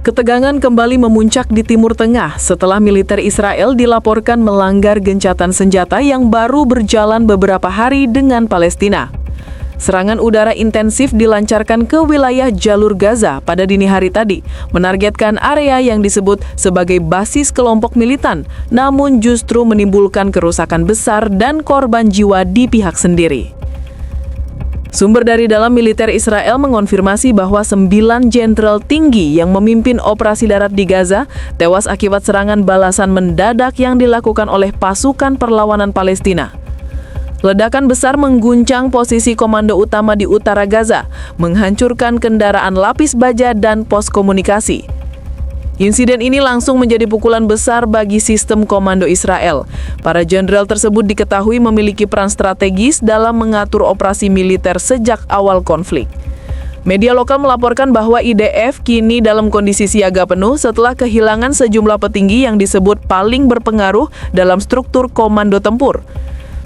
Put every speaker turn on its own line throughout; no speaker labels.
Ketegangan kembali memuncak di Timur Tengah setelah militer Israel dilaporkan melanggar gencatan senjata yang baru berjalan beberapa hari dengan Palestina. Serangan udara intensif dilancarkan ke wilayah jalur Gaza pada dini hari tadi, menargetkan area yang disebut sebagai basis kelompok militan, namun justru menimbulkan kerusakan besar dan korban jiwa di pihak sendiri. Sumber dari dalam militer Israel mengonfirmasi bahwa 9 jenderal tinggi yang memimpin operasi darat di Gaza tewas akibat serangan balasan mendadak yang dilakukan oleh pasukan perlawanan Palestina. Ledakan besar mengguncang posisi komando utama di utara Gaza, menghancurkan kendaraan lapis baja dan pos komunikasi. Insiden ini langsung menjadi pukulan besar bagi sistem komando Israel. Para jenderal tersebut diketahui memiliki peran strategis dalam mengatur operasi militer sejak awal konflik. Media lokal melaporkan bahwa IDF kini dalam kondisi siaga penuh setelah kehilangan sejumlah petinggi yang disebut paling berpengaruh dalam struktur komando tempur.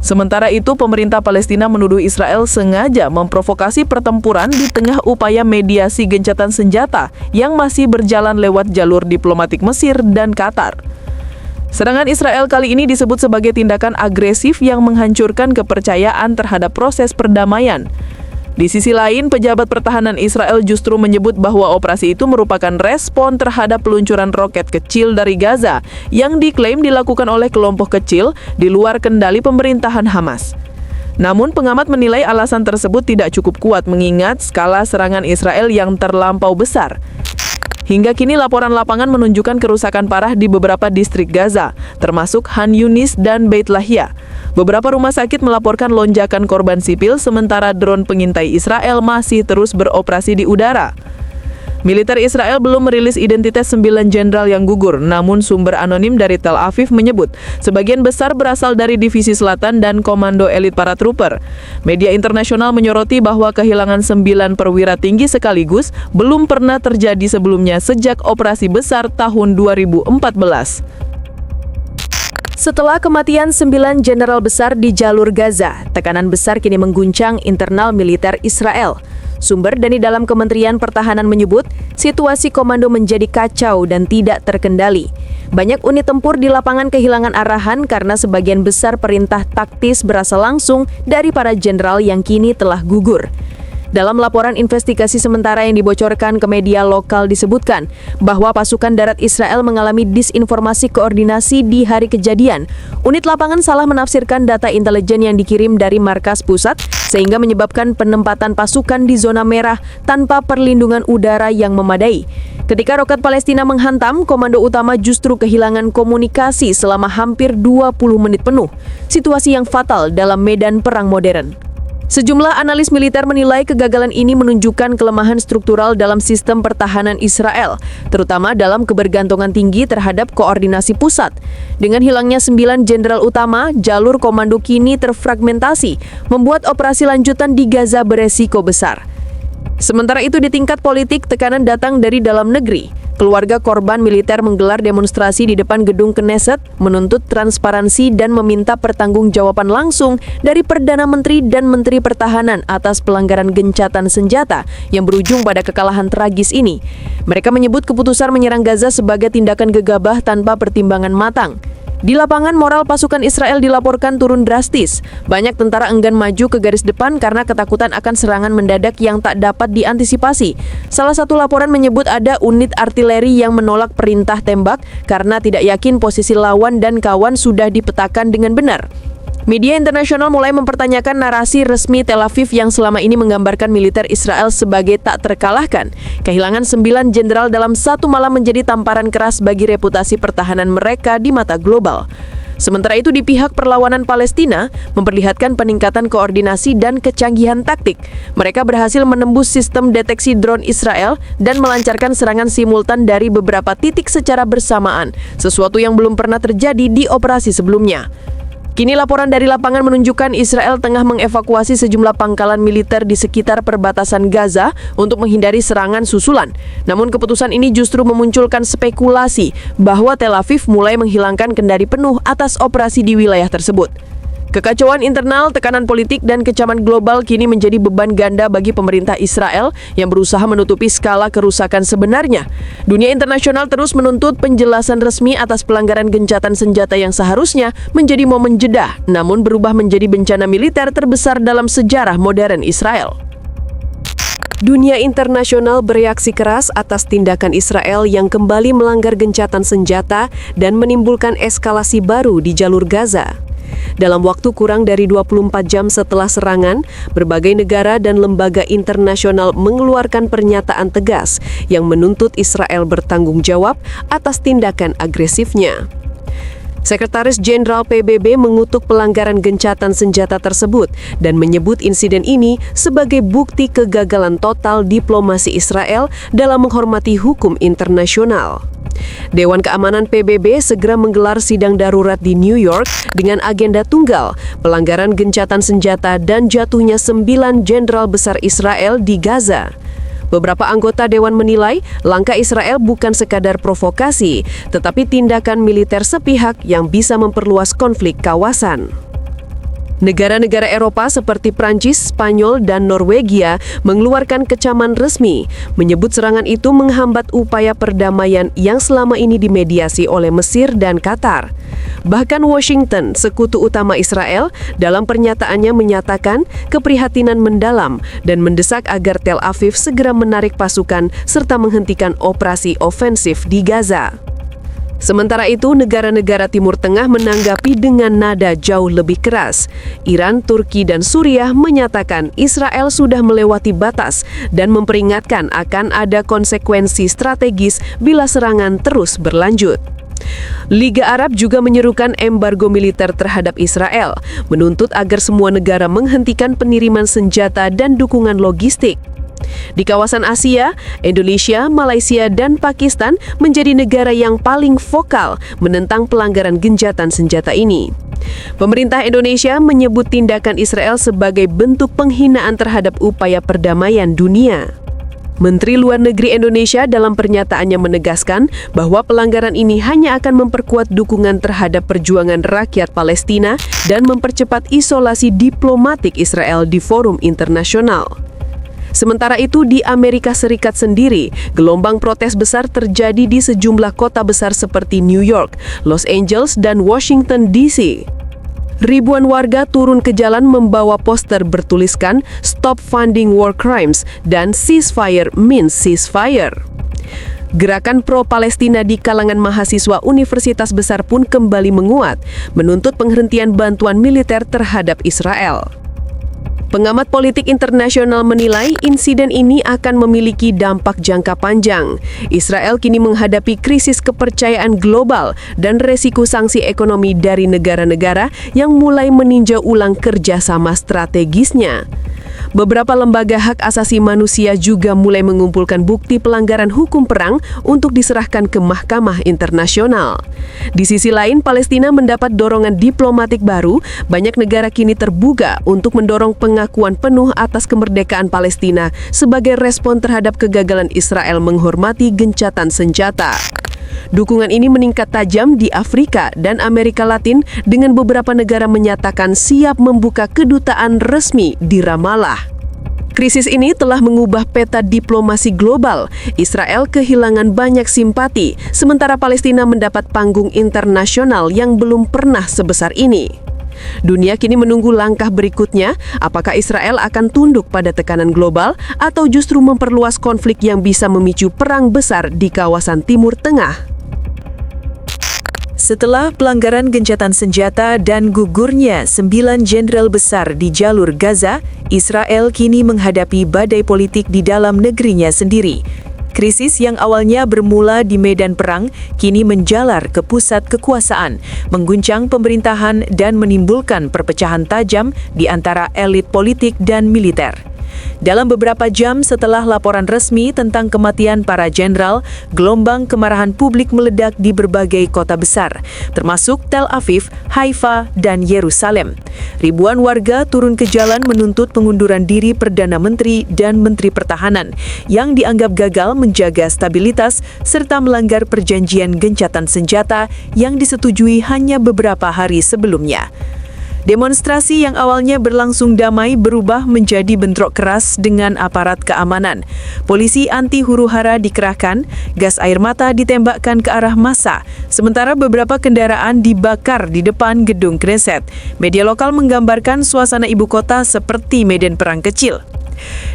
Sementara itu, pemerintah Palestina menuduh Israel sengaja memprovokasi pertempuran di tengah upaya mediasi gencatan senjata yang masih berjalan lewat jalur diplomatik Mesir dan Qatar. Serangan Israel kali ini disebut sebagai tindakan agresif yang menghancurkan kepercayaan terhadap proses perdamaian. Di sisi lain, pejabat pertahanan Israel justru menyebut bahwa operasi itu merupakan respon terhadap peluncuran roket kecil dari Gaza yang diklaim dilakukan oleh kelompok kecil di luar kendali pemerintahan Hamas. Namun, pengamat menilai alasan tersebut tidak cukup kuat mengingat skala serangan Israel yang terlampau besar. Hingga kini laporan lapangan menunjukkan kerusakan parah di beberapa distrik Gaza, termasuk Khan Yunis dan Beit Lahia. Beberapa rumah sakit melaporkan lonjakan korban sipil sementara drone pengintai Israel masih terus beroperasi di udara. Militer Israel belum merilis identitas 9 jenderal yang gugur, namun sumber anonim dari Tel Aviv menyebut sebagian besar berasal dari Divisi Selatan dan Komando Elit Paratrooper. Media internasional menyoroti bahwa kehilangan 9 perwira tinggi sekaligus belum pernah terjadi sebelumnya sejak operasi besar tahun 2014. Setelah kematian 9 jenderal besar di jalur Gaza, tekanan besar kini mengguncang internal militer Israel. Sumber dari dalam Kementerian Pertahanan menyebut, situasi komando menjadi kacau dan tidak terkendali. Banyak unit tempur di lapangan kehilangan arahan karena sebagian besar perintah taktis berasal langsung dari para jenderal yang kini telah gugur. Dalam laporan investigasi sementara yang dibocorkan ke media lokal disebutkan bahwa pasukan darat Israel mengalami disinformasi koordinasi di hari kejadian. Unit lapangan salah menafsirkan data intelijen yang dikirim dari markas pusat sehingga menyebabkan penempatan pasukan di zona merah tanpa perlindungan udara yang memadai. Ketika roket Palestina menghantam, komando utama justru kehilangan komunikasi selama hampir 20 menit penuh. Situasi yang fatal dalam medan perang modern. Sejumlah analis militer menilai kegagalan ini menunjukkan kelemahan struktural dalam sistem pertahanan Israel, terutama dalam kebergantungan tinggi terhadap koordinasi pusat. Dengan hilangnya 9 jenderal utama, jalur komando kini terfragmentasi, membuat operasi lanjutan di Gaza beresiko besar. Sementara itu di tingkat politik, tekanan datang dari dalam negeri. Keluarga korban militer menggelar demonstrasi di depan gedung Knesset, menuntut transparansi dan meminta pertanggungjawaban langsung dari Perdana Menteri dan Menteri Pertahanan atas pelanggaran gencatan senjata yang berujung pada kekalahan tragis ini. Mereka menyebut keputusan menyerang Gaza sebagai tindakan gegabah tanpa pertimbangan matang. Di lapangan, moral pasukan Israel dilaporkan turun drastis. Banyak tentara enggan maju ke garis depan karena ketakutan akan serangan mendadak yang tak dapat diantisipasi. Salah satu laporan menyebut ada unit artileri yang menolak perintah tembak karena tidak yakin posisi lawan dan kawan sudah dipetakan dengan benar. Media internasional mulai mempertanyakan narasi resmi Tel Aviv yang selama ini menggambarkan militer Israel sebagai tak terkalahkan. Kehilangan 9 jenderal dalam satu malam menjadi tamparan keras bagi reputasi pertahanan mereka di mata global. Sementara itu di pihak perlawanan Palestina memperlihatkan peningkatan koordinasi dan kecanggihan taktik. Mereka berhasil menembus sistem deteksi drone Israel dan melancarkan serangan simultan dari beberapa titik secara bersamaan, sesuatu yang belum pernah terjadi di operasi sebelumnya. Kini laporan dari lapangan menunjukkan Israel tengah mengevakuasi sejumlah pangkalan militer di sekitar perbatasan Gaza untuk menghindari serangan susulan. Namun keputusan ini justru memunculkan spekulasi bahwa Tel Aviv mulai menghilangkan kendali penuh atas operasi di wilayah tersebut. Kekacauan internal, tekanan politik, dan kecaman global kini menjadi beban ganda bagi pemerintah Israel yang berusaha menutupi skala kerusakan sebenarnya. Dunia internasional terus menuntut penjelasan resmi atas pelanggaran gencatan senjata yang seharusnya menjadi momen jeda, namun berubah menjadi bencana militer terbesar dalam sejarah modern Israel. Dunia internasional bereaksi keras atas tindakan Israel yang kembali melanggar gencatan senjata dan menimbulkan eskalasi baru di jalur Gaza. Dalam waktu kurang dari 24 jam setelah serangan, berbagai negara dan lembaga internasional mengeluarkan pernyataan tegas yang menuntut Israel bertanggung jawab atas tindakan agresifnya. Sekretaris Jenderal PBB mengutuk pelanggaran gencatan senjata tersebut dan menyebut insiden ini sebagai bukti kegagalan total diplomasi Israel dalam menghormati hukum internasional. Dewan Keamanan PBB segera menggelar sidang darurat di New York dengan agenda tunggal, pelanggaran gencatan senjata dan jatuhnya 9 jenderal besar Israel di Gaza. Beberapa anggota dewan menilai langkah Israel bukan sekadar provokasi, tetapi tindakan militer sepihak yang bisa memperluas konflik kawasan. Negara-negara Eropa seperti Prancis, Spanyol, dan Norwegia mengeluarkan kecaman resmi, menyebut serangan itu menghambat upaya perdamaian yang selama ini dimediasi oleh Mesir dan Qatar. Bahkan Washington, sekutu utama Israel, dalam pernyataannya menyatakan keprihatinan mendalam dan mendesak agar Tel Aviv segera menarik pasukan serta menghentikan operasi ofensif di Gaza. Sementara itu, negara-negara Timur Tengah menanggapi dengan nada jauh lebih keras. Iran, Turki, dan Suriah menyatakan Israel sudah melewati batas dan memperingatkan akan ada konsekuensi strategis bila serangan terus berlanjut. Liga Arab juga menyerukan embargo militer terhadap Israel, menuntut agar semua negara menghentikan peniriman senjata dan dukungan logistik. Di kawasan Asia, Indonesia, Malaysia, dan Pakistan menjadi negara yang paling vokal menentang pelanggaran gencatan senjata ini. Pemerintah Indonesia menyebut tindakan Israel sebagai bentuk penghinaan terhadap upaya perdamaian dunia. Menteri Luar Negeri Indonesia dalam pernyataannya menegaskan bahwa pelanggaran ini hanya akan memperkuat dukungan terhadap perjuangan rakyat Palestina dan mempercepat isolasi diplomatik Israel di forum internasional. Sementara itu, di Amerika Serikat sendiri, gelombang protes besar terjadi di sejumlah kota besar seperti New York, Los Angeles, dan Washington, D.C. Ribuan warga turun ke jalan membawa poster bertuliskan "Stop Funding War Crimes" dan "Ceasefire means ceasefire". Gerakan pro-Palestina di kalangan mahasiswa universitas besar pun kembali menguat, menuntut penghentian bantuan militer terhadap Israel. Pengamat politik internasional menilai insiden ini akan memiliki dampak jangka panjang. Israel kini menghadapi krisis kepercayaan global dan resiko sanksi ekonomi dari negara-negara yang mulai meninjau ulang kerjasama strategisnya. Beberapa lembaga hak asasi manusia juga mulai mengumpulkan bukti pelanggaran hukum perang untuk diserahkan ke Mahkamah Internasional. Di sisi lain, Palestina mendapat dorongan diplomatik baru. Banyak negara kini terbuka untuk mendorong pengakuan penuh atas kemerdekaan Palestina sebagai respon terhadap kegagalan Israel menghormati gencatan senjata. Dukungan ini meningkat tajam di Afrika dan Amerika Latin dengan beberapa negara menyatakan siap membuka kedutaan resmi di Ramallah. Krisis ini telah mengubah peta diplomasi global. Israel kehilangan banyak simpati, sementara Palestina mendapat panggung internasional yang belum pernah sebesar ini. Dunia kini menunggu langkah berikutnya, apakah Israel akan tunduk pada tekanan global atau justru memperluas konflik yang bisa memicu perang besar di kawasan Timur Tengah. Setelah pelanggaran gencatan senjata dan gugurnya 9 jenderal besar di jalur Gaza, Israel kini menghadapi badai politik di dalam negerinya sendiri. Krisis yang awalnya bermula di medan perang kini menjalar ke pusat kekuasaan, mengguncang pemerintahan dan menimbulkan perpecahan tajam di antara elit politik dan militer. Dalam beberapa jam setelah laporan resmi tentang kematian para jenderal, gelombang kemarahan publik meledak di berbagai kota besar, termasuk Tel Aviv, Haifa, dan Yerusalem. Ribuan warga turun ke jalan menuntut pengunduran diri Perdana Menteri dan Menteri Pertahanan yang dianggap gagal menjaga stabilitas serta melanggar perjanjian gencatan senjata yang disetujui hanya beberapa hari sebelumnya. Demonstrasi yang awalnya berlangsung damai berubah menjadi bentrok keras dengan aparat keamanan. Polisi anti huru-hara dikerahkan, gas air mata ditembakkan ke arah massa, sementara beberapa kendaraan dibakar di depan gedung Knesset. Media lokal menggambarkan suasana ibu kota seperti medan perang kecil.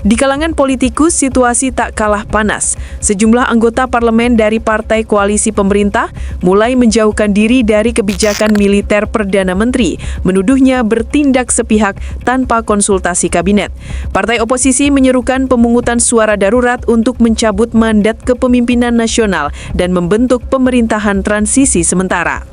Di kalangan politikus, situasi tak kalah panas. Sejumlah anggota parlemen dari partai koalisi pemerintah mulai menjauhkan diri dari kebijakan militer Perdana Menteri, menuduhnya bertindak sepihak tanpa konsultasi kabinet. Partai oposisi menyerukan pemungutan suara darurat untuk mencabut mandat kepemimpinan nasional dan membentuk pemerintahan transisi sementara.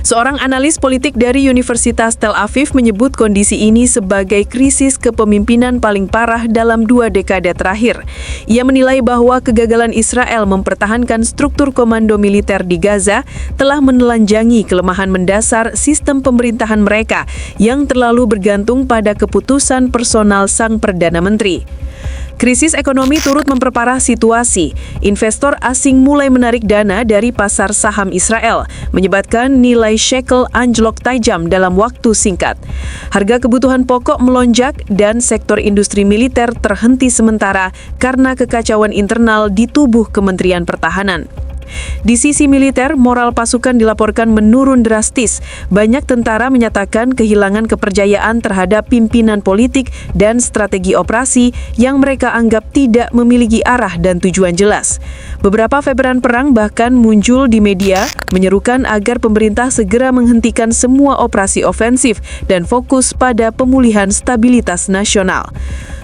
Seorang analis politik dari Universitas Tel Aviv menyebut kondisi ini sebagai krisis kepemimpinan paling parah dalam 2 dekade terakhir. Ia menilai bahwa kegagalan Israel mempertahankan struktur komando militer di Gaza telah menelanjangi kelemahan mendasar sistem pemerintahan mereka yang terlalu bergantung pada keputusan personal sang Perdana Menteri. Krisis ekonomi turut memperparah situasi. Investor asing mulai menarik dana dari pasar saham Israel, menyebabkan nilai shekel anjlok tajam dalam waktu singkat. Harga kebutuhan pokok melonjak dan sektor industri militer terhenti sementara karena kekacauan internal di tubuh Kementerian Pertahanan. Di sisi militer, moral pasukan dilaporkan menurun drastis. Banyak tentara menyatakan kehilangan kepercayaan terhadap pimpinan politik dan strategi operasi yang mereka anggap tidak memiliki arah dan tujuan jelas. Beberapa veteran perang bahkan muncul di media menyerukan agar pemerintah segera menghentikan semua operasi ofensif dan fokus pada pemulihan stabilitas nasional.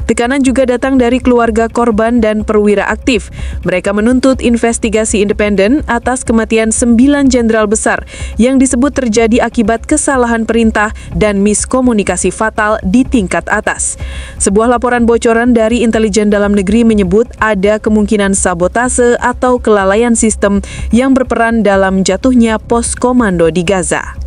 Tekanan juga datang dari keluarga korban dan perwira aktif. Mereka menuntut investigasi independen atas kematian 9 jenderal besar yang disebut terjadi akibat kesalahan perintah dan miskomunikasi fatal di tingkat atas. Sebuah laporan bocoran dari intelijen dalam negeri menyebut ada kemungkinan sabotase atau kelalaian sistem yang berperan dalam jatuhnya pos komando di Gaza.